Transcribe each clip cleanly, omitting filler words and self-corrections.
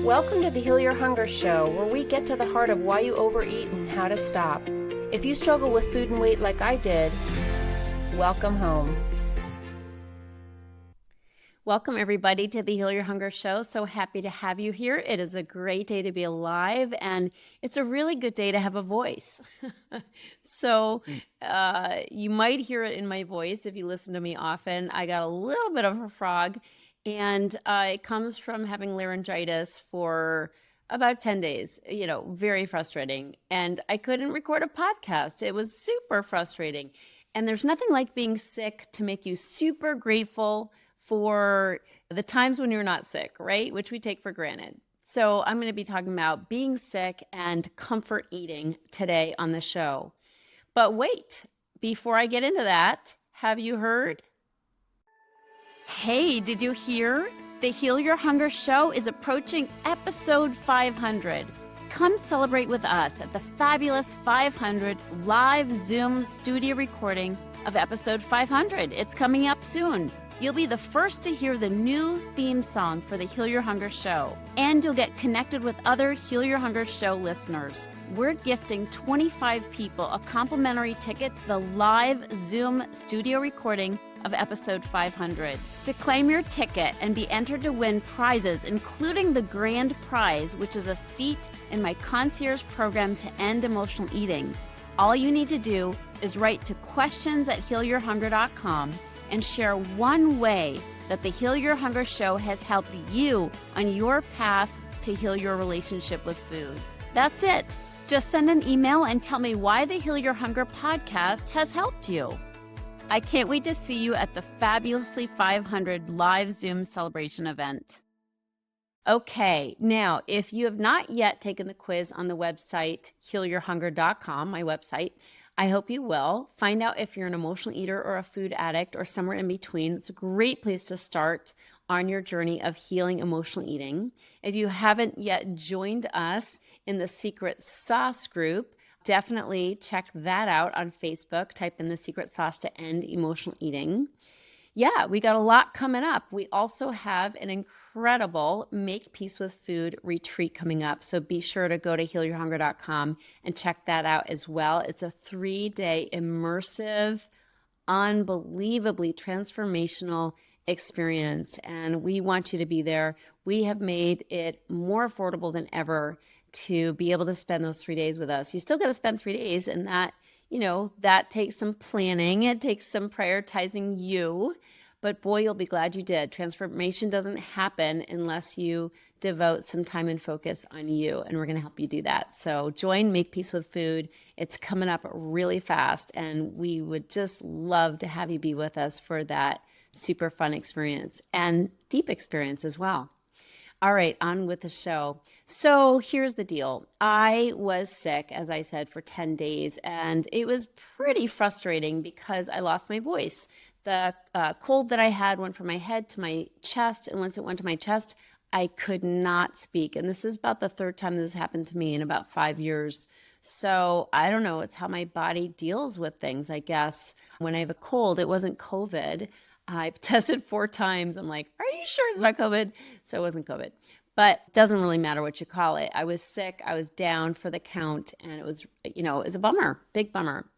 Welcome to the Heal Your Hunger Show, where we get to the heart of why you overeat and how to stop. If you struggle with food and weight like I did, welcome home. Welcome, everybody, to the Heal Your Hunger Show. So happy to have you here. It is a great day to be alive, and it's a really good day to have a voice. So you might hear it in my voice if you listen to me often. I got a little bit of a frog, and it comes from having laryngitis for about 10 days, very frustrating. And I couldn't record a podcast. It was super frustrating. And there's nothing like being sick to make you super grateful for the times when you're not sick, right? Which we take for granted. So I'm going to be talking about being sick and comfort eating today on the show. But wait, before I get into that, have you heard? Hey, did you hear? The Heal Your Hunger Show is approaching episode 500. Come celebrate with us at the fabulous 500 live Zoom studio recording of episode 500. It's coming up soon. You'll be the first to hear the new theme song for the Heal Your Hunger Show, and you'll get connected with other Heal Your Hunger Show listeners. We're gifting 25 people a complimentary ticket to the live Zoom studio recording of episode 500. To claim your ticket and be entered to win prizes, including the grand prize, which is a seat in my concierge program to end emotional eating, all you need to do is write to questions@healyourhunger.com and share one way that the Heal Your Hunger Show has helped you on your path to heal your relationship with food. That's it. Just send an email and tell me why the Heal Your Hunger podcast has helped you. I can't wait to see you at the fabulously 500 live Zoom celebration event. Okay, now, if you have not yet taken the quiz on the website, healyourhunger.com, my website, I hope you will. Find out if you're an emotional eater or a food addict or somewhere in between. It's a great place to start on your journey of healing emotional eating. If you haven't yet joined us in the Secret Sauce group, definitely check that out on Facebook. Type in the Secret Sauce to end emotional eating. Yeah, we got a lot coming up. We also have an incredible Make Peace with Food retreat coming up. So be sure to go to healyourhunger.com and check that out as well. It's a 3-day immersive, unbelievably transformational experience. And we want you to be there. We have made it more affordable than ever to be able to spend those 3 days with us. You still got to spend 3 days, and that takes some planning. It takes some prioritizing you, but boy, you'll be glad you did. Transformation doesn't happen unless you devote some time and focus on you, and we're going to help you do that. So join Make Peace with Food. It's coming up really fast, and we would just love to have you be with us for that super fun experience and deep experience as well. All right, on with the show. So here's the deal. I was sick, as I said, for 10 days, and it was pretty frustrating because I lost my voice. The cold that I had went from my head to my chest, and once it went to my chest, I could not speak. And this is about the third time this happened to me in about 5 years. So I don't know. It's how my body deals with things, I guess. When I have a cold, it wasn't COVID. I've tested 4 times. I'm like, are you sure it's not COVID? So it wasn't COVID. But it doesn't really matter what you call it. I was sick. I was down for the count. And it was, it was a bummer, big bummer.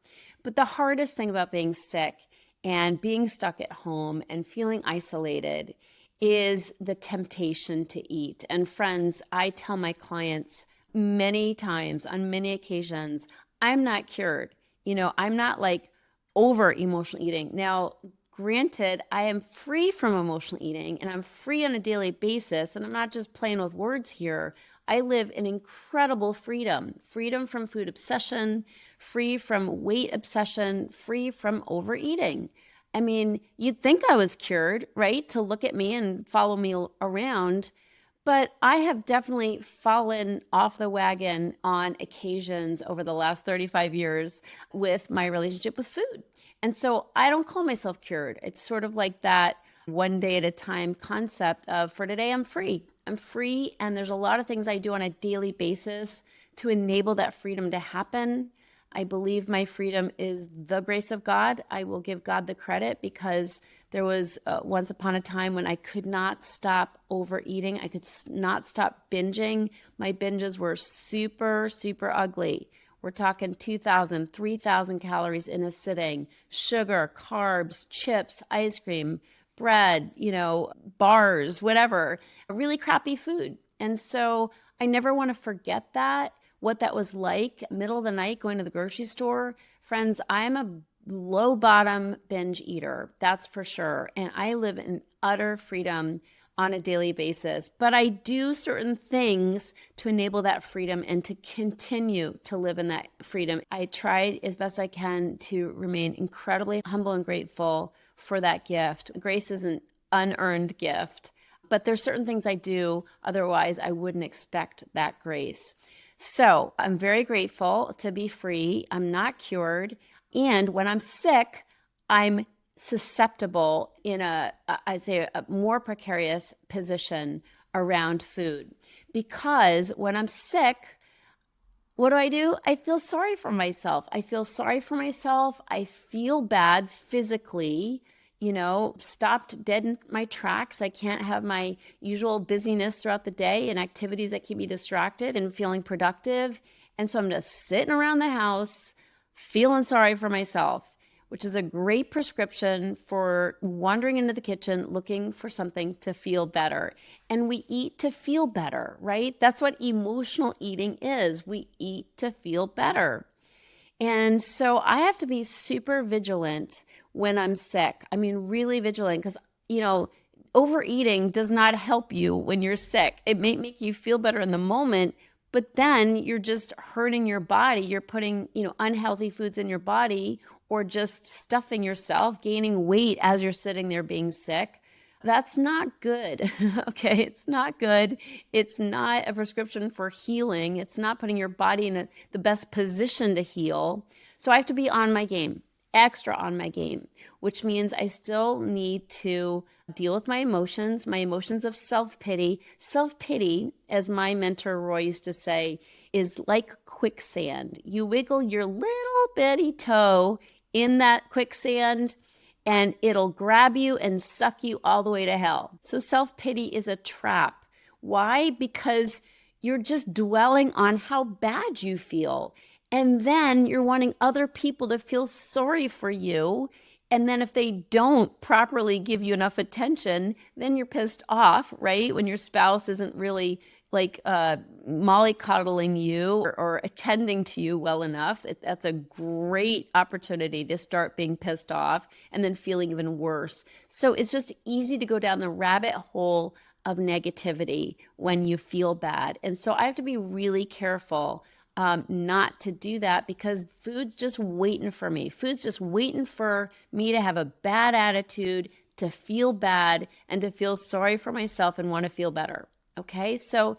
But the hardest thing about being sick and being stuck at home and feeling isolated is the temptation to eat. And friends, I tell my clients many times, on many occasions, I'm not cured. I'm not like over emotional eating. Now, granted, I am free from emotional eating and I'm free on a daily basis. And I'm not just playing with words here. I live in incredible freedom from food obsession, free from weight obsession, free from overeating. I mean, you'd think I was cured, right? To look at me and follow me around. But I have definitely fallen off the wagon on occasions over the last 35 years with my relationship with food. And so I don't call myself cured. It's sort of like that one day at a time concept of, for today, I'm free. I'm free, and there's a lot of things I do on a daily basis to enable that freedom to happen. I believe my freedom is the grace of God. I will give God the credit because There was once upon a time when I could not stop overeating. I could not stop binging. My binges were super, super ugly. We're talking 2,000, 3,000 calories in a sitting, sugar, carbs, chips, ice cream, bread, bars, whatever, really crappy food. And so I never want to forget that, what that was like. Middle of the night, going to the grocery store. Friends, I'm a low bottom binge eater, that's for sure. And I live in utter freedom on a daily basis, but I do certain things to enable that freedom and to continue to live in that freedom. I try as best I can to remain incredibly humble and grateful for that gift. Grace is an unearned gift, but there's certain things I do, otherwise I wouldn't expect that grace. So I'm very grateful to be free. I'm not cured. And when I'm sick, I'm susceptible in I'd say a more precarious position around food. Because when I'm sick, what do? I feel sorry for myself. I feel bad physically, stopped dead in my tracks. I can't have my usual busyness throughout the day and activities that keep me distracted and feeling productive. And so I'm just sitting around the house feeling sorry for myself, which is a great prescription for wandering into the kitchen looking for something to feel better. And we eat to feel better, right? That's what emotional eating is. We eat to feel better. And so I have to be super vigilant when I'm sick. I mean, really vigilant, because, overeating does not help you when you're sick. It may make you feel better in the moment, but then you're just hurting your body. You're putting, unhealthy foods in your body, or just stuffing yourself, gaining weight as you're sitting there being sick. That's not good. Okay, it's not good. It's not a prescription for healing. It's not putting your body in the best position to heal. So I have to be on my game, extra on my game, which means I still need to deal with my emotions of self-pity. Self-pity, as my mentor Roy used to say, is like quicksand. You wiggle your little bitty toe in that quicksand, and it'll grab you and suck you all the way to hell. So self-pity is a trap. Why? Because you're just dwelling on how bad you feel. And then you're wanting other people to feel sorry for you. And then if they don't properly give you enough attention, then you're pissed off, right? When your spouse isn't really like mollycoddling you or attending to you well enough. That's a great opportunity to start being pissed off and then feeling even worse. So it's just easy to go down the rabbit hole of negativity when you feel bad. And so I have to be really careful not to do that, because food's just waiting for me. Food's just waiting for me to have a bad attitude, to feel bad, and to feel sorry for myself and want to feel better. Okay, so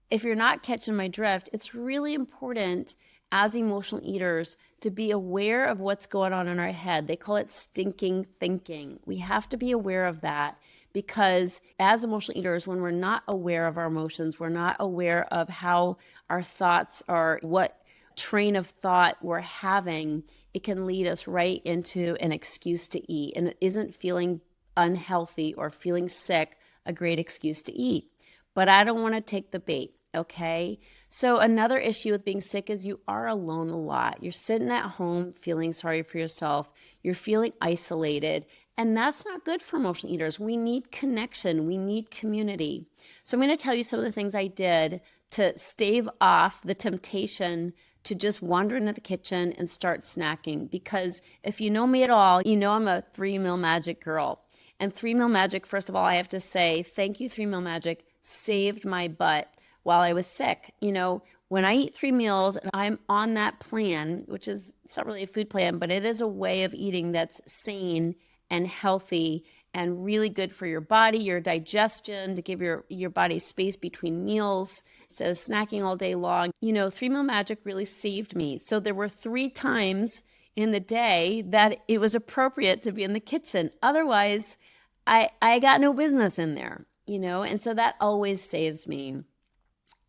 if you're not catching my drift, it's really important as emotional eaters to be aware of what's going on in our head. They call it stinking thinking. We have to be aware of that, because as emotional eaters, when we're not aware of our emotions, we're not aware of how our thoughts are, what train of thought we're having, it can lead us right into an excuse to eat. And it isn't feeling unhealthy or feeling sick a great excuse to eat. But I don't want to take the bait, okay? So another issue with being sick is you are alone a lot. You're sitting at home feeling sorry for yourself. You're feeling isolated. And that's not good for emotional eaters. We need connection. We need community. So I'm going to tell you some of the things I did to stave off the temptation to just wander into the kitchen and start snacking. Because if you know me at all, you know I'm a 3-meal magic girl. And 3-meal magic, first of all, I have to say, thank you, 3-meal magic, saved my butt while I was sick. When I eat 3 meals and I'm on that plan, which is, it's not really a food plan, but it is a way of eating that's sane and healthy and really good for your body, your digestion, to give your body space between meals instead of snacking all day long. 3-meal magic really saved me. So there were 3 times in the day that it was appropriate to be in the kitchen. Otherwise, I got no business in there, and so that always saves me.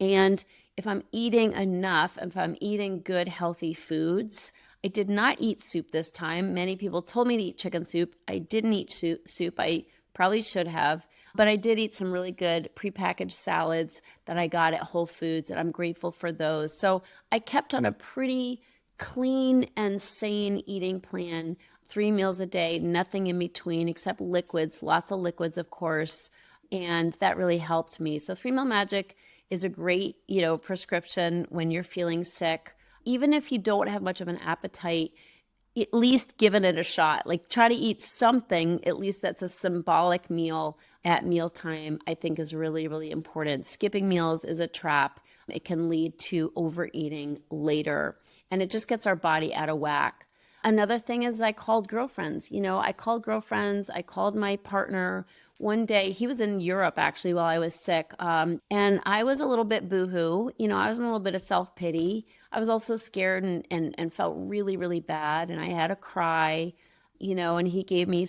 And if I'm eating enough, if I'm eating good, healthy foods, I did not eat soup this time. Many people told me to eat chicken soup. I didn't eat soup. I probably should have, but I did eat some really good prepackaged salads that I got at Whole Foods, and I'm grateful for those. So I kept on a pretty clean and sane eating plan, 3 meals a day, nothing in between except liquids, lots of liquids, of course. And that really helped me. So 3 Meal Magic is a great, prescription when you're feeling sick. Even if you don't have much of an appetite, at least giving it a shot. Like, try to eat something, at least that's a symbolic meal at mealtime, I think is really, really important. Skipping meals is a trap. It can lead to overeating later, and it just gets our body out of whack. Another thing is I called girlfriends. I called my partner. One day, he was in Europe actually while I was sick, and I was a little bit boohoo. I was in a little bit of self-pity. I was also scared and felt really, really bad, and I had a cry, and he gave me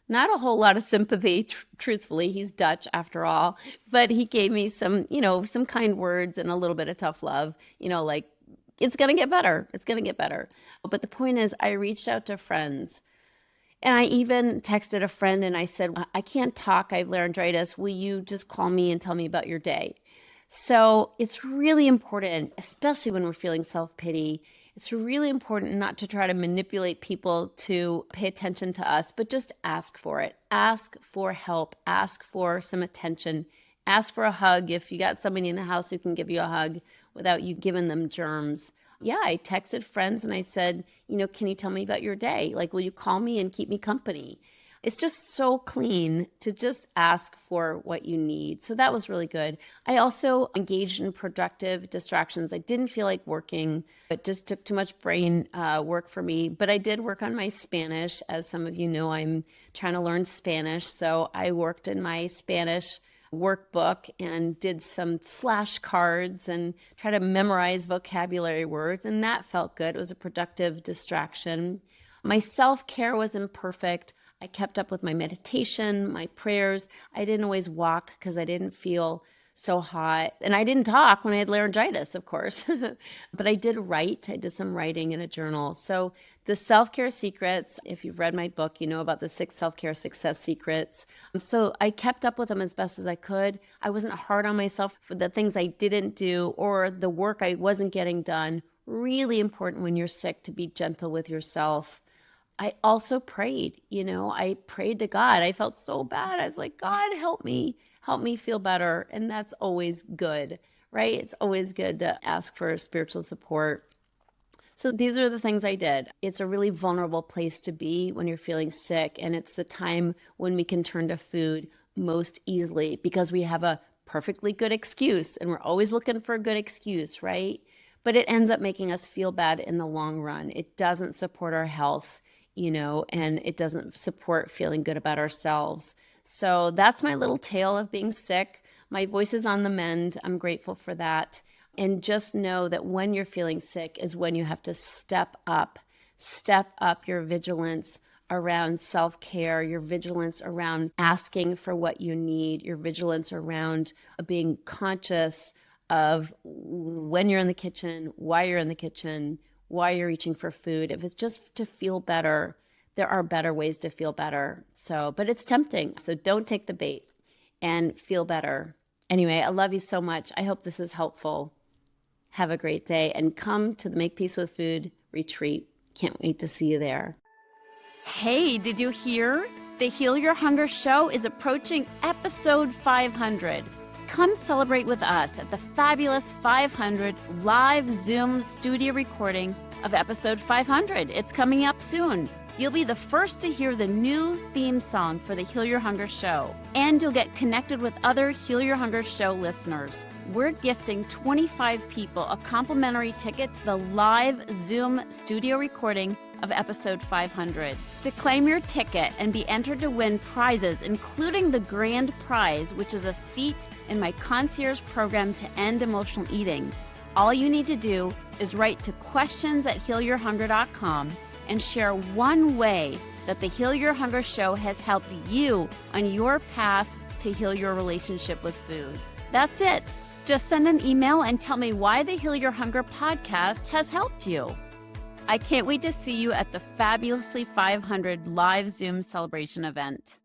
not a whole lot of sympathy, truthfully. He's Dutch after all, but he gave me some kind words and a little bit of tough love, like, it's going to get better. It's going to get better. But the point is, I reached out to friends. And I even texted a friend and I said, I can't talk. I have laryngitis. Will you just call me and tell me about your day? So it's really important, especially when we're feeling self-pity. It's really important not to try to manipulate people to pay attention to us, but just ask for it. Ask for help. Ask for some attention. Ask for a hug if you got somebody in the house who can give you a hug without you giving them germs. Yeah, I texted friends and I said, can you tell me about your day? Like, will you call me and keep me company? It's just so clean to just ask for what you need. So that was really good. I also engaged in productive distractions. I didn't feel like working. It just took too much brain work for me. But I did work on my Spanish. As some of you know, I'm trying to learn Spanish. So I worked in my Spanish workbook and did some flashcards and try to memorize vocabulary words, and that felt good. It was a productive distraction. My self-care was imperfect. I kept up with my meditation, my prayers. I didn't always walk because I didn't feel so hot, and I didn't talk when I had laryngitis, of course. But I did write. I did some writing in a journal. So the self-care secrets, if you've read my book, you know about the 6 self-care success secrets. So I kept up with them as best as I could. I wasn't hard on myself for the things I didn't do or the work I wasn't getting done. Really important when you're sick to be gentle with yourself. I also prayed, I prayed to God. I felt so bad. I was like, God, help me feel better. And that's always good, right? It's always good to ask for spiritual support. So these are the things I did. It's a really vulnerable place to be when you're feeling sick. And it's the time when we can turn to food most easily because we have a perfectly good excuse. And we're always looking for a good excuse, right? But it ends up making us feel bad in the long run. It doesn't support our health, and it doesn't support feeling good about ourselves. So that's my little tale of being sick. My voice is on the mend. I'm grateful for that. And just know that when you're feeling sick is when you have to step up your vigilance around self-care, your vigilance around asking for what you need, your vigilance around being conscious of when you're in the kitchen, why you're in the kitchen, why you're reaching for food. If it's just to feel better, there are better ways to feel better. But it's tempting. So don't take the bait and feel better. Anyway, I love you so much. I hope this is helpful. Have a great day and come to the Make Peace with Food retreat. Can't wait to see you there. Hey, did you hear? The Heal Your Hunger show is approaching episode 500. Come celebrate with us at the fabulous 500 live Zoom studio recording of episode 500. It's coming up soon. You'll be the first to hear the new theme song for the Heal Your Hunger show, and you'll get connected with other Heal Your Hunger show listeners. We're gifting 25 people a complimentary ticket to the live Zoom studio recording of episode 500. To claim your ticket and be entered to win prizes, including the grand prize, which is a seat in my concierge program to end emotional eating, all you need to do is write to questions@healyourhunger.com and share one way that the Heal Your Hunger show has helped you on your path to heal your relationship with food. That's it. Just send an email and tell me why the Heal Your Hunger podcast has helped you. I can't wait to see you at the Fabulously 500 live Zoom celebration event.